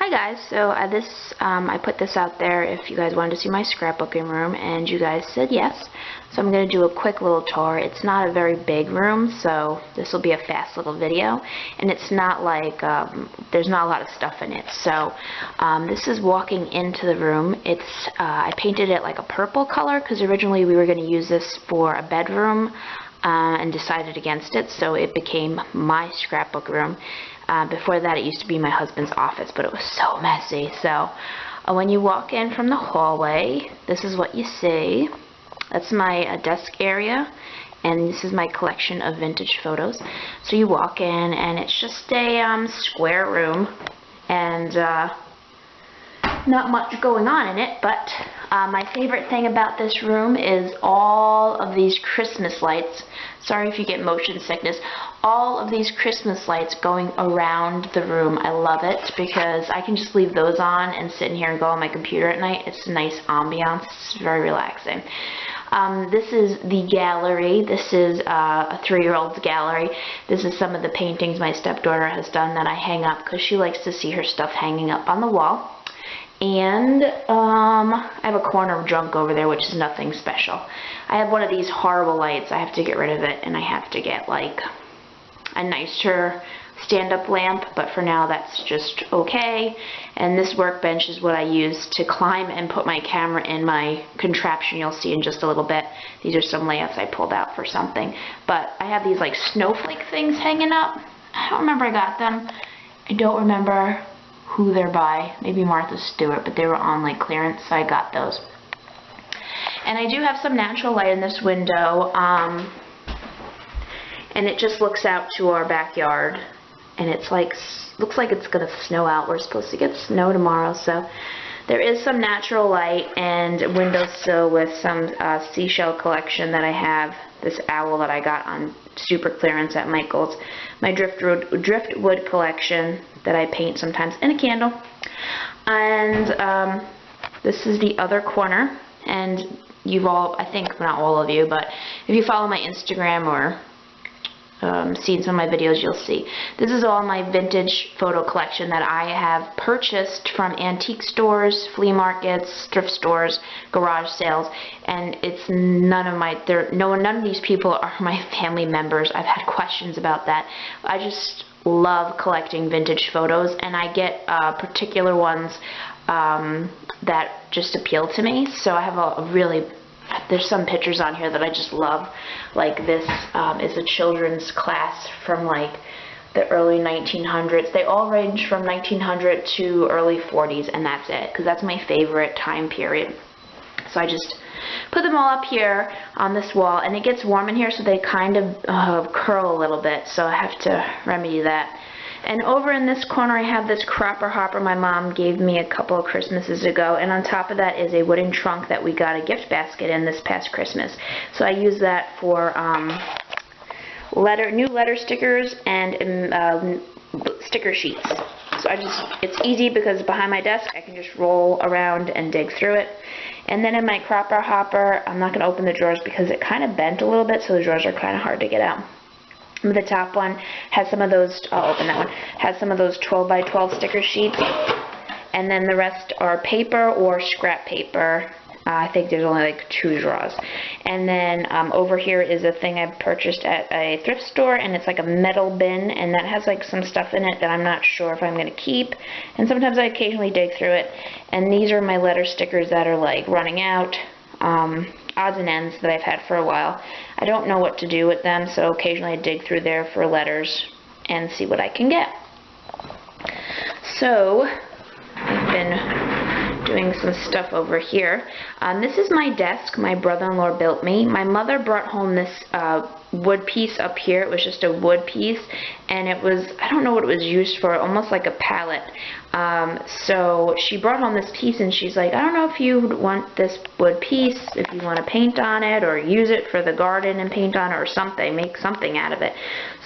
Hi guys, so I put this out there if you guys wanted to see my scrapbooking room, and you guys said yes. So I'm going to do a quick little tour. It's not a very big room, so this will be a fast little video, and it's not like there's not a lot of stuff in it. So this is walking into the room. I painted it like a purple color because originally we were going to use this for a bedroom and decided against it, so it became my scrapbook room. Before that it used to be my husband's office, but it was so messy. So when you walk in from the hallway, this is what you see. That's my desk area, and this is my collection of vintage photos. So you walk in and it's just a square room, and not much going on in it, but my favorite thing about this room is all of these Christmas lights. Sorry if you get motion sickness. All of these Christmas lights going around the room. I love it because I can just leave those on and sit in here and go on my computer at night. It's a nice ambiance. It's very relaxing. This is the gallery. This is a 3-year-old's gallery. This is some of the paintings my stepdaughter has done that I hang up because she likes to see her stuff hanging up on the wall. And I have a corner of junk over there, which is nothing special. I have one of these horrible lights. I have to get rid of it, and I have to get like a nicer stand-up lamp, but for now that's just okay. And this workbench is what I use to climb and put my camera in my contraption. You'll see in just a little bit. These are some layouts I pulled out for something. But I have these like snowflake things hanging up. I don't remember I got them. I don't remember who they're by. Maybe Martha Stewart, but they were on like clearance, so I got those. And I do have some natural light in this window, and it just looks out to our backyard, and it's like, looks like it's gonna snow out. We're supposed to get snow tomorrow, so there is some natural light, and windowsill with some seashell collection that I have. This owl that I got on super clearance at Michael's. My driftwood collection that I paint sometimes, and a candle. And this is the other corner, and you've all, I think not all of you, but if you follow my Instagram or seen some of my videos, you'll see. This is all my vintage photo collection that I have purchased from antique stores, flea markets, thrift stores, garage sales, and it's none of these people are my family members. I've had questions about that. I just love collecting vintage photos, and I get particular ones that just appeal to me. So I have there's some pictures on here that I just love. Like this is a children's class from like the early 1900s. They all range from 1900 to early 40s, and that's it, because that's my favorite time period. So I just put them all up here on this wall, and it gets warm in here, so they kind of curl a little bit, so I have to remedy that. And over in this corner I have this cropper hopper my mom gave me a couple of Christmases ago, and on top of that is a wooden trunk that we got a gift basket in this past Christmas. So I use that for new letter stickers and sticker sheets. So it's easy because behind my desk I can just roll around and dig through it. And then in my cropper hopper, I'm not going to open the drawers because it kind of bent a little bit, so the drawers are kind of hard to get out. The top one has some of those, I'll open that one, has some of those 12 by 12 sticker sheets, and then the rest are paper or scrap paper. I think there's only like 2 drawers. And then over here is a thing I purchased at a thrift store, and it's like a metal bin, and that has like some stuff in it that I'm not sure if I'm going to keep, and sometimes I occasionally dig through it. And these are my letter stickers that are like running out, odds and ends that I've had for a while. I don't know what to do with them, so occasionally I dig through there for letters and see what I can get. So I've been doing some stuff over here. This is my desk my brother-in-law built me. My mother brought home this wood piece up here. It was just a wood piece, and it was, I don't know what it was used for, almost like a pallet. So she brought home this piece, and she's like, I don't know if you want this wood piece, if you want to paint on it or use it for the garden and paint on it or something, make something out of it.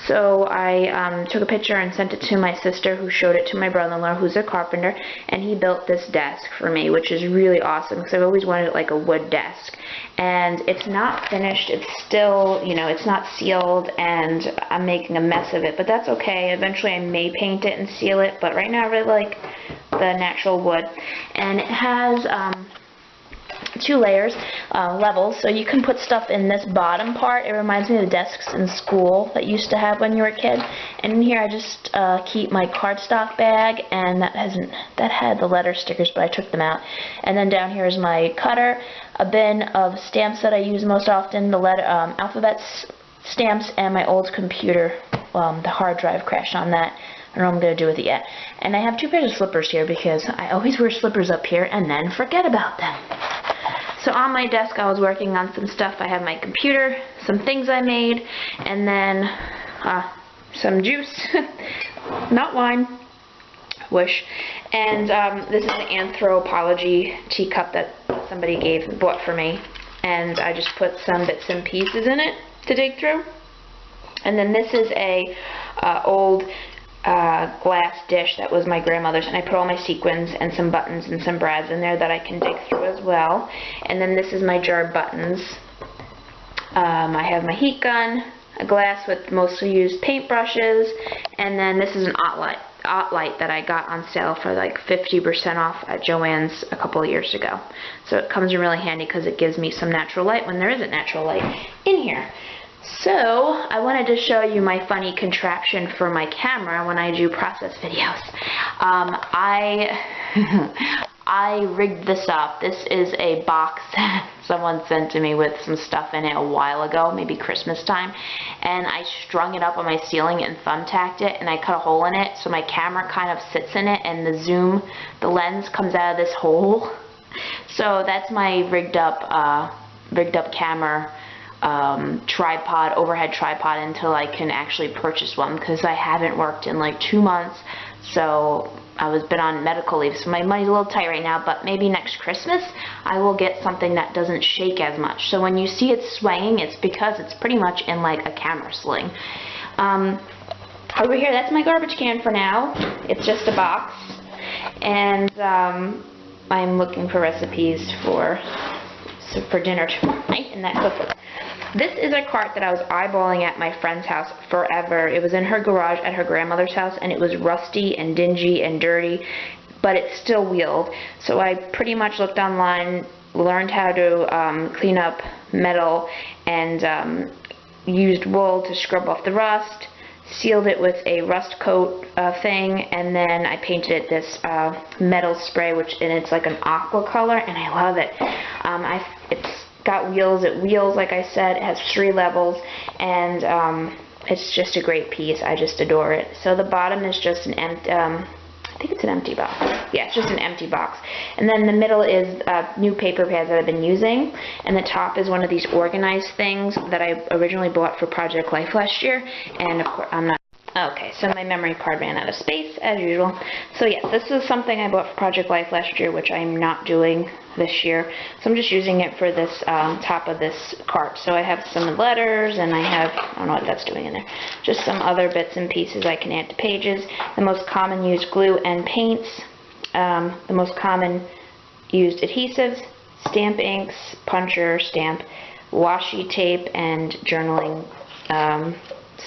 So I took a picture and sent it to my sister, who showed it to my brother-in-law, who's a carpenter, and he built this desk for me, which is really awesome because I've always wanted like a wood desk. And it's not finished, it's still, you know, it's not sealed, and I'm making a mess of it, but that's okay. Eventually I may paint it and seal it, but right now I really like the natural wood. And it has 2 layers, levels, so you can put stuff in this bottom part. It reminds me of the desks in school that you used to have when you were a kid. And in here I just keep my cardstock bag, and that had the letter stickers, but I took them out. And then down here is my cutter, a bin of stamps that I use most often, the letter alphabet stamps, and my old computer. The hard drive crashed on that. I don't know what I'm going to do with it yet. And I have 2 pairs of slippers here because I always wear slippers up here and then forget about them. So on my desk I was working on some stuff. I have my computer, some things I made, and then some juice. Not wine. Wish. And this is an Anthropology teacup that somebody bought for me. And I just put some bits and pieces in it to dig through. And then this is a old glass dish that was my grandmother's, and I put all my sequins and some buttons and some brads in there that I can dig through as well. And then this is my jar buttons. I have my heat gun, a glass with mostly used paintbrushes, and then this is an Ott-Light that I got on sale for like 50% off at Joann's a couple of years ago. So it comes in really handy because it gives me some natural light when there isn't natural light in here. So, I wanted to show you my funny contraption for my camera when I do process videos. I rigged this up. This is a box that someone sent to me with some stuff in it a while ago, maybe Christmas time, and I strung it up on my ceiling and thumbtacked it, and I cut a hole in it so my camera kind of sits in it, and the lens comes out of this hole. So that's my rigged up camera. Overhead tripod until I can actually purchase one, because I haven't worked in like 2 months, so I've been on medical leave, so my money's a little tight right now, but maybe next Christmas I will get something that doesn't shake as much. So when you see it swaying, it's because it's pretty much in like a camera sling. Over here, that's my garbage can for now. It's just a box, and I'm looking for recipes for dinner tonight in that cookbook. This is a cart that I was eyeballing at my friend's house forever. It was in her garage at her grandmother's house, and it was rusty and dingy and dirty, but it still wheeled. So I pretty much looked online, learned how to clean up metal, and used wool to scrub off the rust, sealed it with a rust coat thing, and then I painted it this metal spray, and it's like an aqua color, and I love it. It's got wheels. It wheels, like I said. It has 3 levels, and it's just a great piece. I just adore it. So the bottom is just an empty, I think it's an empty box. Yeah, it's just an empty box. And then the middle is new paper pads that I've been using, and the top is one of these organized things that I originally bought for Project Life last year, and of course I'm not. Okay, so my memory card ran out of space, as usual. So yes, this is something I bought for Project Life last year, which I'm not doing this year. So I'm just using it for this top of this cart. So I have some letters, and I don't know what that's doing in there. Just some other bits and pieces I can add to pages. The most common used glue and paints. The most common used adhesives, stamp inks, puncher, stamp, washi tape, and journaling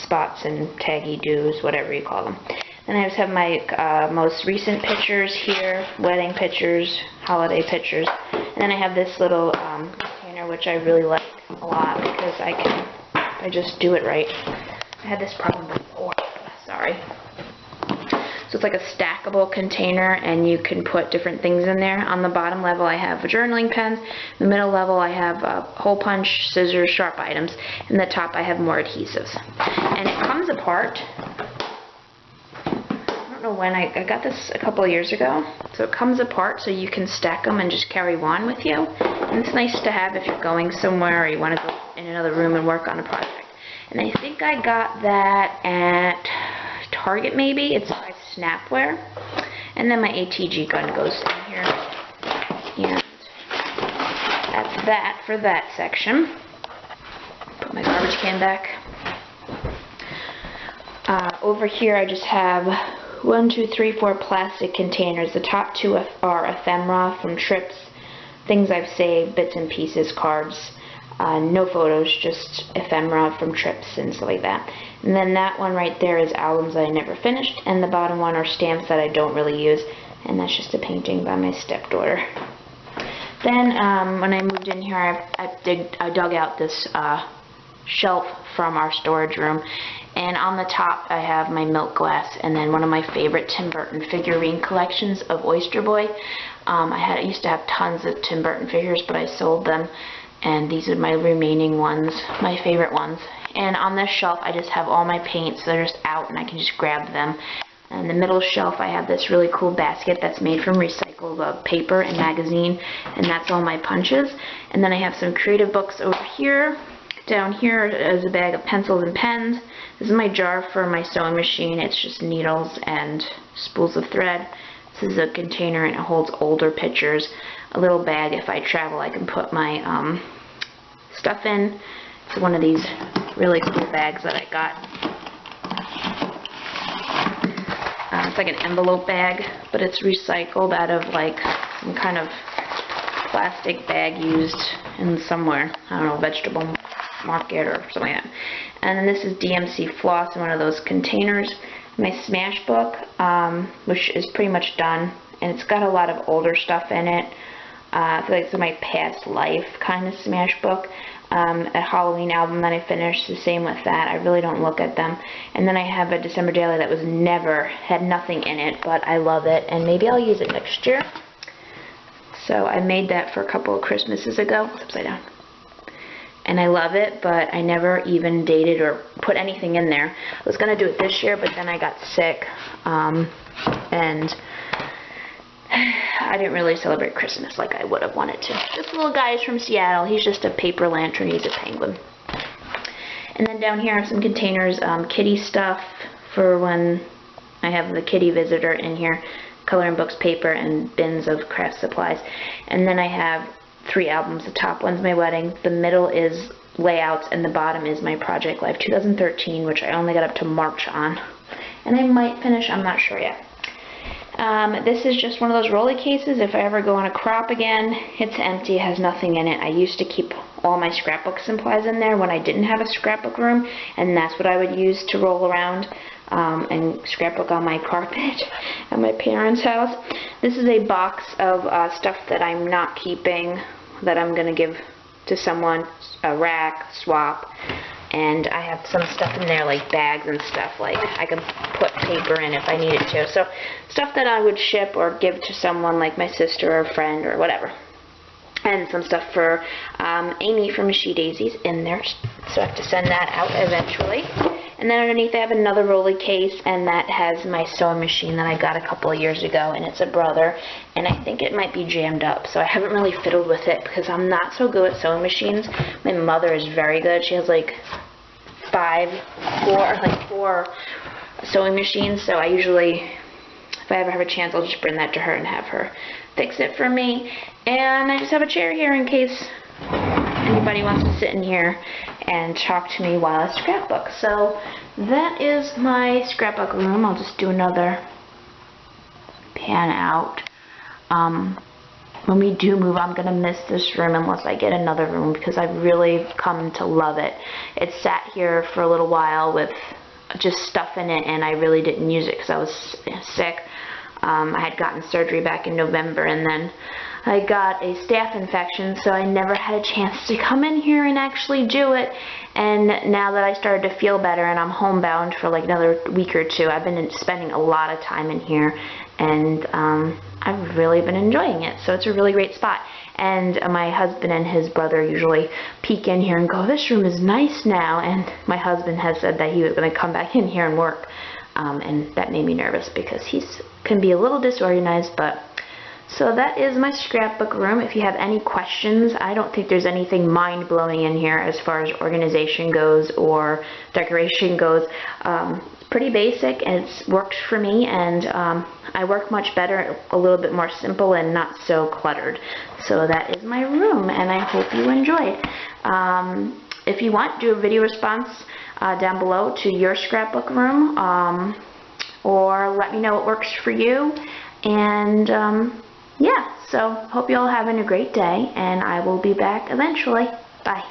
spots and taggy doos, whatever you call them. And I just have my most recent pictures here, wedding pictures, holiday pictures. And then I have this little container, which I really like a lot because I just do it right. I had this problem before, sorry. So it's like a stackable container, and you can put different things in there. On the bottom level I have journaling pens. In the middle level I have hole punch, scissors, sharp items. In the top I have more adhesives. And it comes apart. I don't know when, I got this a couple of years ago. So it comes apart so you can stack them and just carry one with you. And it's nice to have if you're going somewhere or you want to go in another room and work on a project. And I think I got that at Target maybe. It's by Snapware. And then my ATG gun goes in here. And that's that for that section. Put my garbage can back. Over here I just have 1, 2, 3, 4 plastic containers. The top two are ephemera from trips, things I've saved, bits and pieces, cards. No photos, just ephemera from trips and stuff like that. And then that one right there is albums that I never finished, and the bottom one are stamps that I don't really use, and that's just a painting by my stepdaughter. Then when I moved in here, I dug out this shelf from our storage room, and on the top I have my milk glass, and then one of my favorite Tim Burton figurine collections of Oyster Boy. I used to have tons of Tim Burton figures, but I sold them, and these are my remaining ones, my favorite ones. And on this shelf I just have all my paints, so they're just out and I can just grab them. And the middle shelf I have this really cool basket that's made from recycled paper and magazine, and that's all my punches. And then I have some creative books over here. Down here is a bag of pencils and pens. This is my jar for my sewing machine. It's just needles and spools of thread. This is a container and it holds older pictures. A little bag if I travel I can put my stuff in. It's one of these really cool bags that I got. It's like an envelope bag, but it's recycled out of like some kind of plastic bag used in somewhere, I don't know, vegetable market or something like that. And then this is DMC floss in one of those containers. My Smash book, which is pretty much done, and it's got a lot of older stuff in it. I feel like it's my past life kind of Smash book. A Halloween album that I finished, the same with that. I really don't look at them. And then I have a December Daily that had nothing in it, but I love it, and maybe I'll use it next year. So I made that for a couple of Christmases ago. It's upside down. And I love it, but I never even dated or put anything in there. I was going to do it this year, but then I got sick, and I didn't really celebrate Christmas like I would have wanted to. This little guy is from Seattle. He's just a paper lantern. He's a penguin. And then down here I have some containers, kitty stuff for when I have the kitty visitor in here, coloring books, paper, and bins of craft supplies. And then I have 3 albums. The top one's my wedding, the middle is layouts, and the bottom is my Project Life 2013, which I only got up to March on. And I might finish, I'm not sure yet. This is just one of those rolly cases. If I ever go on a crop again, it's empty, it has nothing in it. I used to keep all my scrapbook supplies in there when I didn't have a scrapbook room, and that's what I would use to roll around and scrapbook on my carpet at my parents' house. This is a box of stuff that I'm not keeping, that I'm going to give to someone, a rack, swap. And I have some stuff in there like bags and stuff, like I can put paper in if I needed to. So stuff that I would ship or give to someone like my sister or friend or whatever. And some stuff for Amy from She Daisies in there, so I have to send that out eventually. And then underneath I have another rolly case, and that has my sewing machine that I got a couple of years ago, and it's a Brother, and I think it might be jammed up, so I haven't really fiddled with it because I'm not so good at sewing machines. My mother is very good. She has like 4 sewing machines, so I usually, if I ever have a chance, I'll just bring that to her and have her fix it for me. And I just have a chair here in case anybody wants to sit in here and talk to me while I scrapbook. So that is my scrapbook room. I'll just do another pan out. When we do move, I'm going to miss this room unless I get another room, because I've really come to love it. It sat here for a little while with just stuff in it, and I really didn't use it because I was sick. I had gotten surgery back in November, and then I got a staph infection, so I never had a chance to come in here and actually do it. And now that I started to feel better and I'm homebound for like another week or 2, I've been spending a lot of time in here, and I've really been enjoying it. So it's a really great spot. And my husband and his brother usually peek in here and go, "This room is nice now." And my husband has said that he was going to come back in here and work. And that made me nervous because he can be a little disorganized, but so that is my scrapbook room. If you have any questions, I don't think there's anything mind-blowing in here as far as organization goes or decoration goes. It's pretty basic, and it's worked for me, and I work much better, a little bit more simple and not so cluttered. So that is my room, and I hope you enjoyed. If you want, do a video response down below to your scrapbook room, or let me know what works for you. And yeah, so hope you all having a great day, and I will be back eventually. Bye.